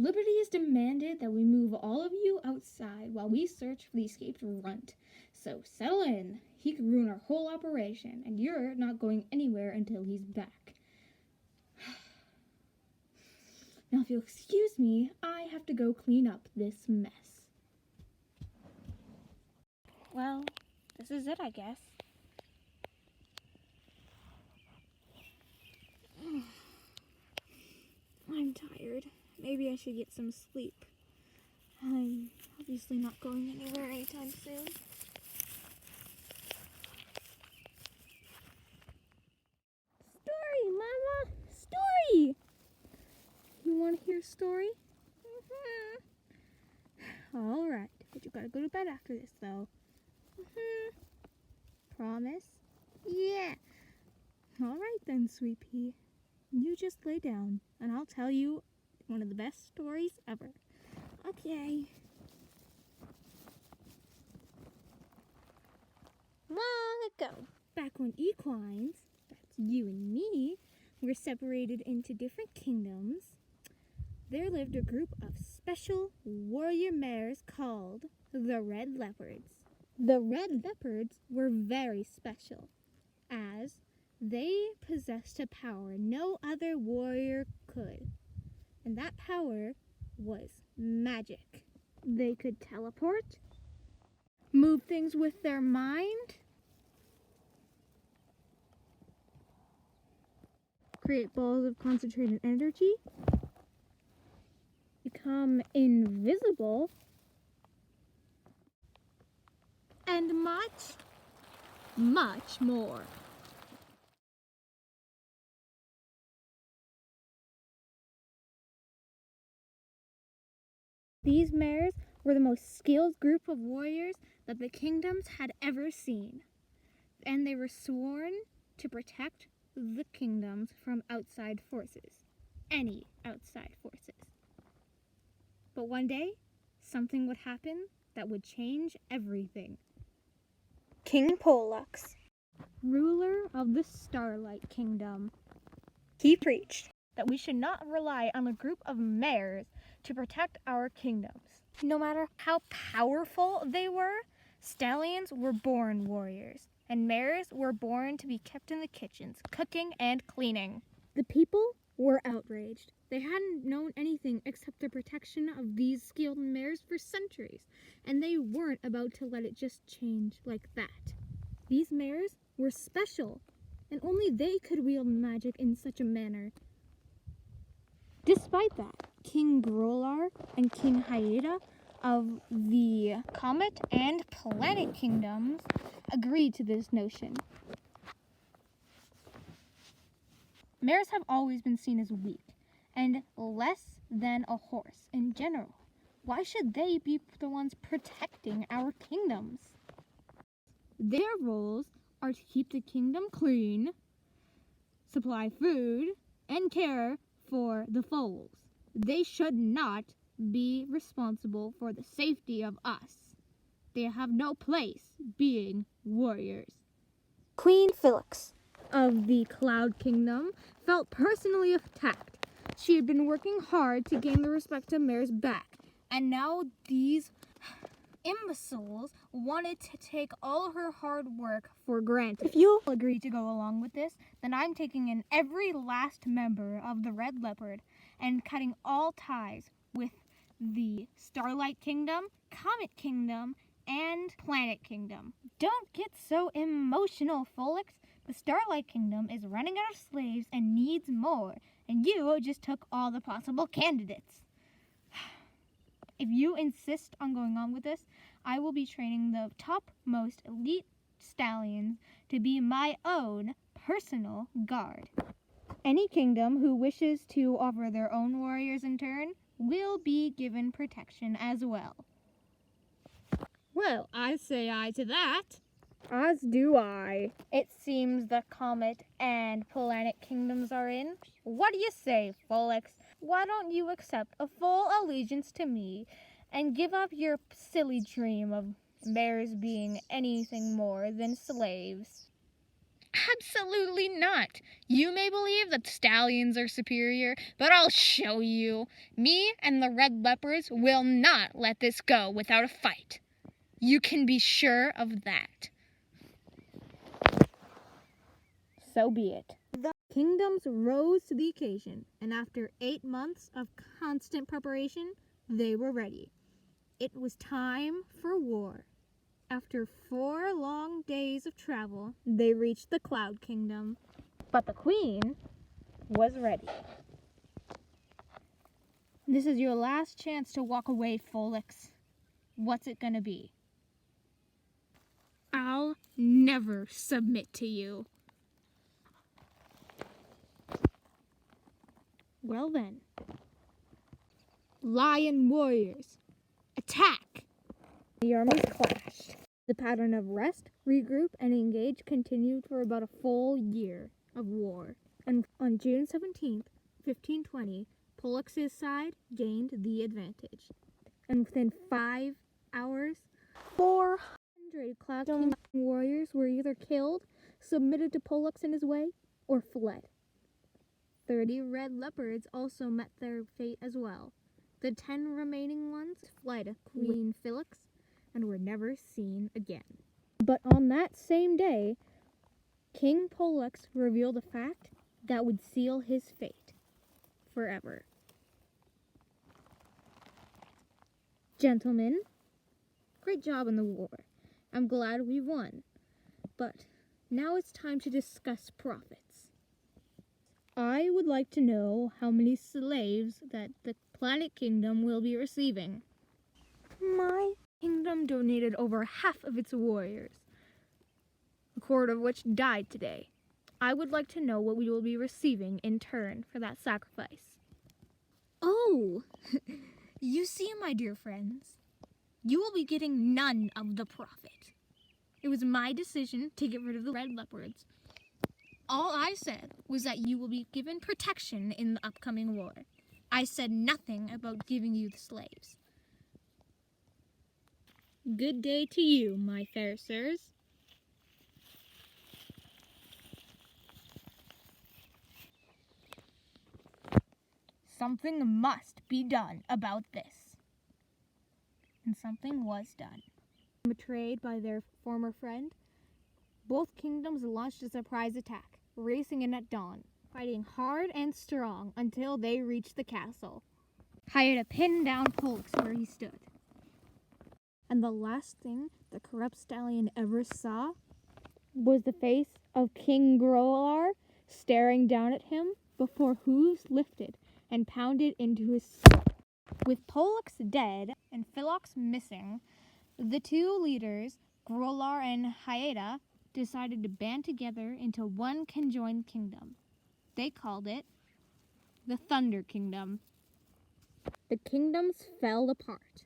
Liberty has demanded that we move all of you outside while we search for the escaped runt. So settle in. He could ruin our whole operation, and you're not going anywhere until he's back. Now, if you'll excuse me, I have to go clean up this mess. Well, this is it, I guess. I'm tired. Maybe I should get some sleep. I'm obviously not going anywhere anytime soon. Story, Mama! Story! You want to hear a story? All right, but you gotta go to bed after this, though. Promise? Yeah. All right then, sweet pea. You just lay down, and I'll tell you one of the best stories ever. Okay. Long ago, Back when equines, that's you and me, were separated into different kingdoms, there lived a group of special warrior mares called the Red Leopards. The Red Leopards were very special, as they possessed a power no other warrior could, and that power was magic. They could teleport, move things with their mind, create balls of concentrated energy, become invisible, and much, much more. These mares were the most skilled group of warriors that the kingdoms had ever seen, and they were sworn to protect the kingdoms from outside forces, any outside forces. But one day, something would happen that would change everything. King Pollux, Ruler of the Starlight Kingdom, he preached that we should not rely on a group of mares to protect our kingdoms. No matter how powerful they were, stallions were born warriors, and mares were born to be kept in the kitchens, cooking and cleaning. The people were outraged. They hadn't known anything except the protection of these skilled mares for centuries, and they weren't about to let it just change like that. These mares were special, and only they could wield magic in such a manner. Despite that, King Grolar and King Hyeda of the Comet and Planet Kingdoms agreed to this notion. Mares have always been seen as weak and less than a horse in general. Why should they be the ones protecting our kingdoms? Their roles are to keep the kingdom clean, supply food, and care for the foals. They should not be responsible for the safety of us. They have no place being warriors. Queen Felix Of the Cloud Kingdom felt personally attacked. She had been working hard to gain the respect of mares back, and now these imbeciles wanted to take all her hard work for granted. If you agree to go along with this, then I'm taking in every last member of the Red Leopard and cutting all ties with the Starlight Kingdom, Comet Kingdom, and Planet Kingdom. Don't get so emotional, Felix. The Starlight Kingdom is running out of slaves and needs more, and you just took all the possible candidates. If you insist on going on with this, I will be training the topmost elite stallions to be my own personal guard. Any kingdom who wishes to offer their own warriors in turn will be given protection as well. Well, I say aye to that. As do I. It seems the Comet and Planet Kingdoms are in. What do you say, Felix? Why don't you accept a full allegiance to me and give up your silly dream of mares being anything more than slaves? Absolutely not. You may believe that stallions are superior, but I'll show you. Me and the red leopards will not let this go without a fight. You can be sure of that. So be it. The kingdoms rose to the occasion, and after 8 months of constant preparation, they were ready. It was time for war. After 4 long days of travel, they reached the Cloud Kingdom. But the queen was ready. This is your last chance to walk away, Folix. What's it gonna be? I'll never submit to you. Well then. Lion warriors, attack! The armies clashed. The pattern of rest, regroup, and engage continued for about a full year of war. And on June 17th, 1520, Pollix's side gained the advantage. And within 5 hours, 400 Cloud Kingdom warriors were either killed, submitted to Pollux in his way, or fled. 30 red leopards also met their fate as well. The 10 remaining ones fled Queen Felix and were never seen again. But on that same day, King Pollux revealed a fact that would seal his fate forever. Gentlemen, great job in the war. I'm glad we won. But now it's time to discuss profits. I would like to know how many slaves that the Planet Kingdom will be receiving. My kingdom donated over half of its warriors, a quarter of which died today. I would like to know what we will be receiving in turn for that sacrifice. Oh, you see, my dear friends, you will be getting none of the profit. It was my decision to get rid of the red leopards. All I said was that you will be given protection in the upcoming war. I said nothing about giving you the slaves. Good day to you, my fair sirs. Something must be done about this. And something was done. Betrayed by their former friend, both kingdoms launched a surprise attack, racing in at dawn, fighting hard and strong until they reached the castle. Haida pinned down Pollux where he stood. And the last thing the corrupt stallion ever saw was the face of King Grolar staring down at him before hooves lifted and pounded into his skull. With Pollux dead and Philox missing, the two leaders, Grolar and Haida, decided to band together into one conjoined kingdom. They called it the Thunder Kingdom. The kingdoms fell apart.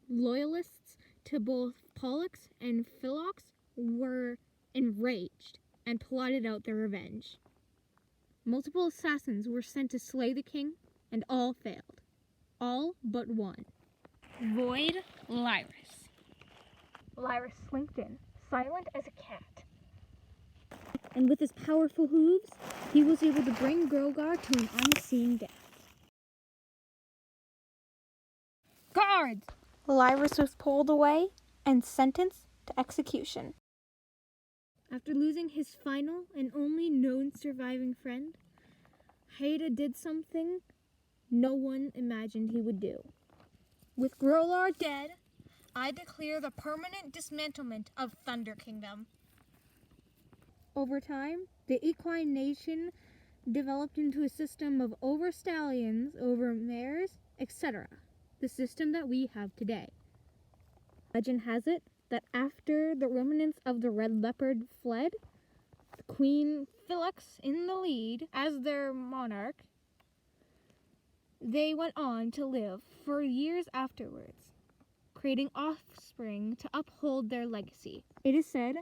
Loyalists to both Pollux and Philox were enraged and plotted out their revenge. Multiple assassins were sent to slay the king, and all failed. All but one. Void Lyrus. Lyrus slinked in, silent as a cat. And with his powerful hooves, he was able to bring Grogar to an unseen death. Guards! Lyrus was pulled away and sentenced to execution. After losing his final and only known surviving friend, Haida did something no one imagined he would do. With Grolar dead, I declare the permanent dismantlement of Thunder Kingdom. Over time, the equine nation developed into a system of over stallions, over mares, etc. The system that we have today. Legend has it that after the remnants of the red leopard fled, Queen Felix in the lead as their monarch, they went on to live for years afterwards, creating offspring to uphold their legacy. It is said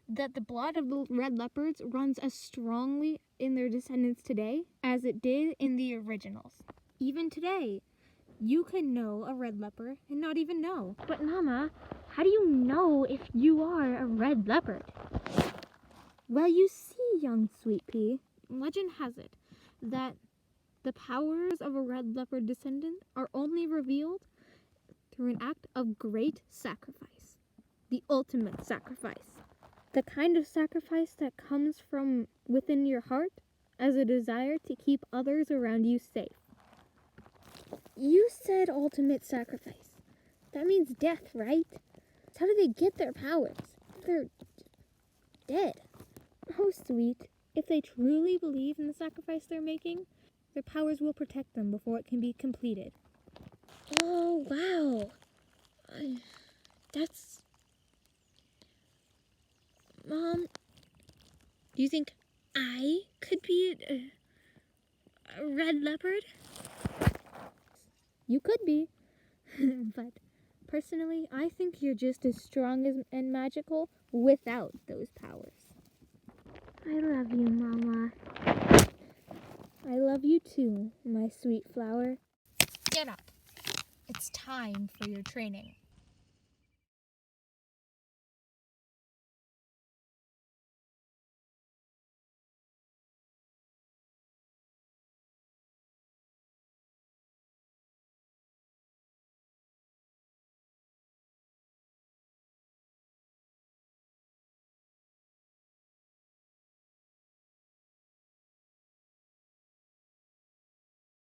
that the blood of the red leopards runs as strongly in their descendants today as it did in the originals. Even today, you could know a red leopard and not even know. But Mama, how do you know if you are a red leopard? Well, you see, young sweet pea, legend has it that the powers of a red leopard descendant are only revealed through an act of great sacrifice. The ultimate sacrifice. The kind of sacrifice that comes from within your heart as a desire to keep others around you safe. You said ultimate sacrifice. That means death, right? How do they get their powers? They're dead. Oh, sweet. If they truly believe in the sacrifice they're making, their powers will protect them before it can be completed. Oh, wow. That's... Mom, do you think I could be a red leopard? You could be, but personally, I think you're just as strong and magical without those powers. I love you, Mama. I love you too, my sweet flower. Get up. It's time for your training.